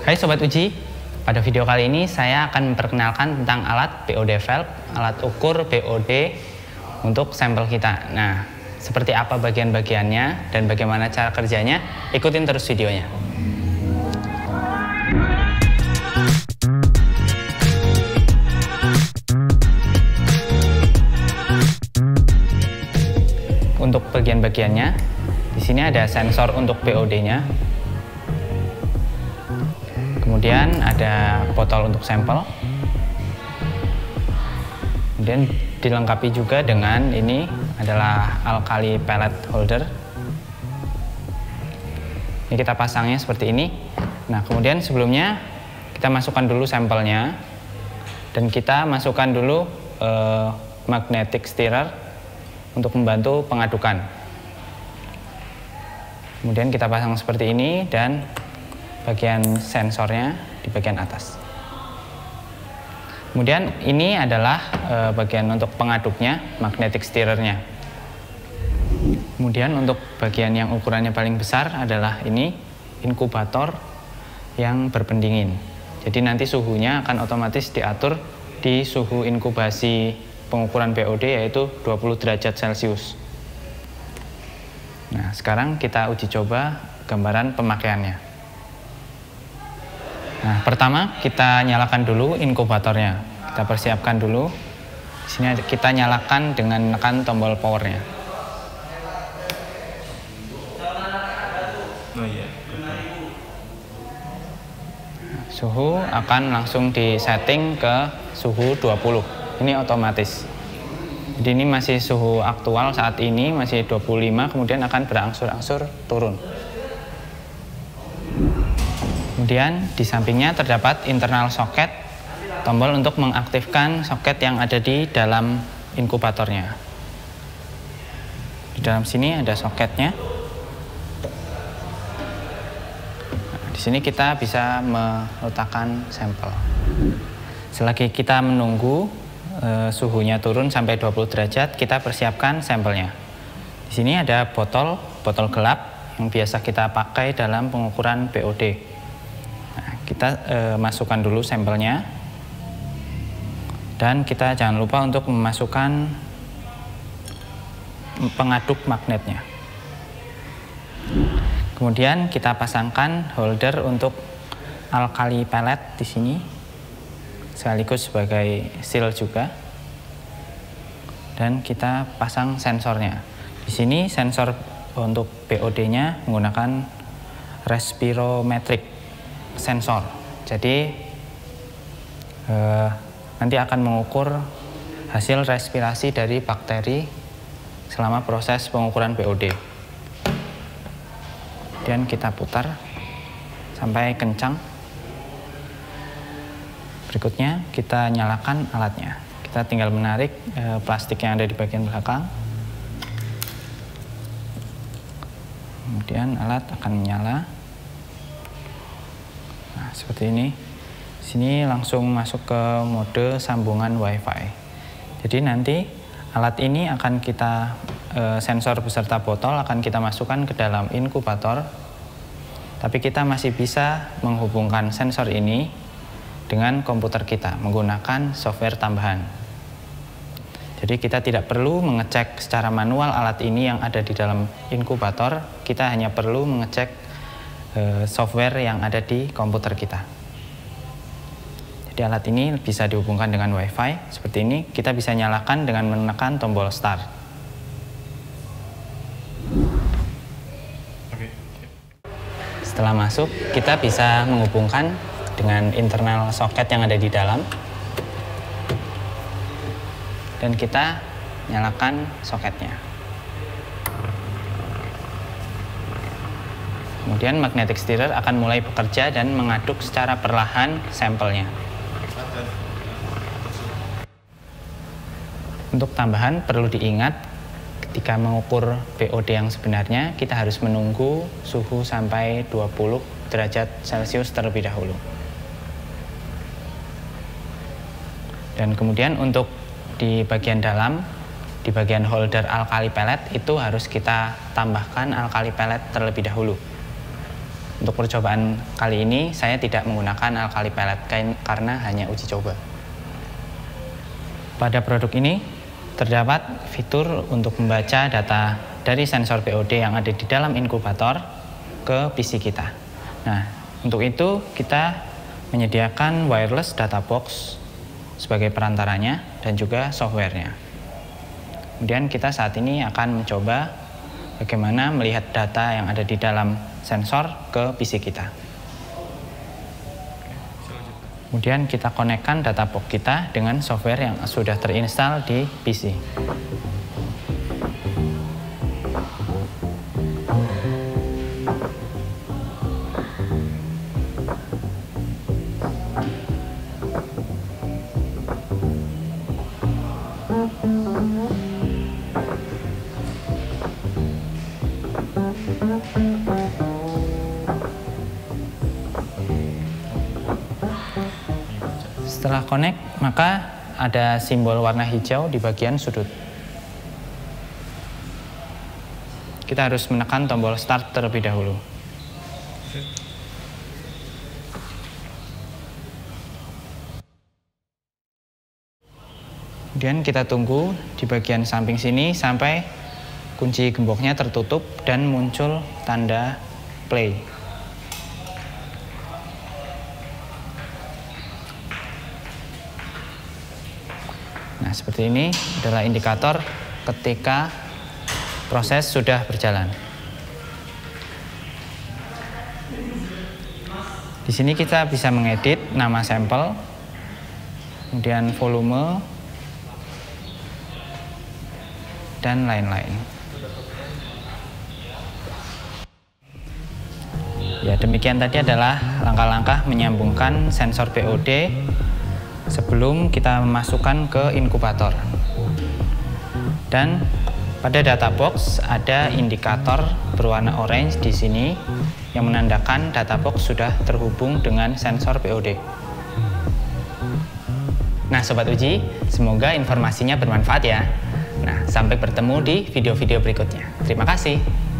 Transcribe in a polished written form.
Hai Sobat Uji, pada video kali ini saya akan memperkenalkan tentang alat BOD valve, alat ukur BOD untuk sampel kita. Nah, seperti apa bagian-bagiannya dan bagaimana cara kerjanya, ikutin terus videonya. Untuk bagian-bagiannya, di sini ada sensor untuk BOD-nya. Kemudian ada botol untuk sampel. Kemudian dilengkapi juga dengan ini adalah alkali pellet holder. Ini kita pasangnya seperti ini. Nah, kemudian sebelumnya kita masukkan dulu sampelnya dan kita masukkan dulu magnetic stirrer untuk membantu pengadukan. Kemudian kita pasang seperti ini dan bagian sensornya di bagian atas. Kemudian ini adalah bagian untuk pengaduknya, magnetic stirrernya. Kemudian untuk bagian yang ukurannya paling besar adalah ini inkubator yang berpendingin. Jadi nanti suhunya akan otomatis diatur di suhu inkubasi pengukuran BOD yaitu 20 derajat Celcius. Nah, sekarang kita uji coba gambaran pemakaiannya. Nah, pertama kita nyalakan dulu inkubatornya. Kita persiapkan dulu. Di sini kita nyalakan dengan menekan tombol powernya. Suhu akan langsung disetting ke suhu 20. Ini otomatis. Jadi ini masih suhu aktual saat ini masih 25, kemudian akan berangsur-angsur turun. Kemudian di sampingnya terdapat internal socket, tombol untuk mengaktifkan soket yang ada di dalam inkubatornya. Di dalam sini ada soketnya. Nah, di sini kita bisa meletakkan sampel. Selagi kita menunggu suhunya turun sampai 20 derajat, kita persiapkan sampelnya. Di sini ada botol gelap yang biasa kita pakai dalam pengukuran BOD. Nah, kita masukkan dulu sampelnya dan kita jangan lupa untuk memasukkan pengaduk magnetnya. Kemudian kita pasangkan holder untuk alkali pellet di sini sekaligus sebagai seal juga, dan kita pasang sensornya. Di sini sensor untuk BOD-nya menggunakan respirometric sensor. Jadi nanti akan mengukur hasil respirasi dari bakteri selama proses pengukuran BOD. Dan kita putar sampai kencang. Berikutnya kita nyalakan alatnya. Kita tinggal menarik plastik yang ada di bagian belakang. Kemudian alat akan menyala. Seperti ini. Sini langsung masuk ke mode sambungan WiFi. Jadi nanti alat ini akan kita sensor beserta botol akan kita masukkan ke dalam inkubator. Tapi kita masih bisa menghubungkan sensor ini dengan komputer kita menggunakan software tambahan. Jadi kita tidak perlu mengecek secara manual alat ini yang ada di dalam inkubator. Kita hanya perlu mengecek software yang ada di komputer kita. Jadi alat ini bisa dihubungkan dengan WiFi seperti ini. Kita bisa nyalakan dengan menekan tombol start. Setelah masuk, kita bisa menghubungkan dengan internal soket yang ada di dalam. Dan kita nyalakan soketnya. Kemudian magnetic stirrer akan mulai bekerja dan mengaduk secara perlahan sampelnya. Untuk tambahan perlu diingat, ketika mengukur BOD yang sebenarnya, kita harus menunggu suhu sampai 20 derajat Celcius terlebih dahulu. Dan kemudian untuk di bagian dalam, di bagian holder alkali pellet itu harus kita tambahkan alkali pellet terlebih dahulu. Untuk percobaan kali ini saya tidak menggunakan alkali pellet karena hanya uji coba. Pada produk ini terdapat fitur untuk membaca data dari sensor BOD yang ada di dalam inkubator ke PC kita. Nah, untuk itu kita menyediakan wireless data box sebagai perantaranya dan juga softwarenya. Kemudian kita saat ini akan mencoba bagaimana melihat data yang ada di dalam sensor ke PC kita. Kemudian kita konekkan data box kita dengan software yang sudah terinstall di PC. Setelah connect, maka ada simbol warna hijau di bagian sudut. Kita harus menekan tombol start terlebih dahulu. Kemudian kita tunggu di bagian samping sini sampai kunci gemboknya tertutup dan muncul tanda play. Nah, seperti ini adalah indikator ketika proses sudah berjalan. Di sini kita bisa mengedit nama sampel, kemudian volume, dan lain-lain. Ya, demikian tadi adalah langkah-langkah menyambungkan sensor BOD sebelum kita memasukkan ke inkubator. Dan pada data box ada indikator berwarna orange di sini yang menandakan data box sudah terhubung dengan sensor BOD. Nah, Sobat Uji, semoga informasinya bermanfaat ya. Nah, sampai bertemu di video-video berikutnya. Terima kasih.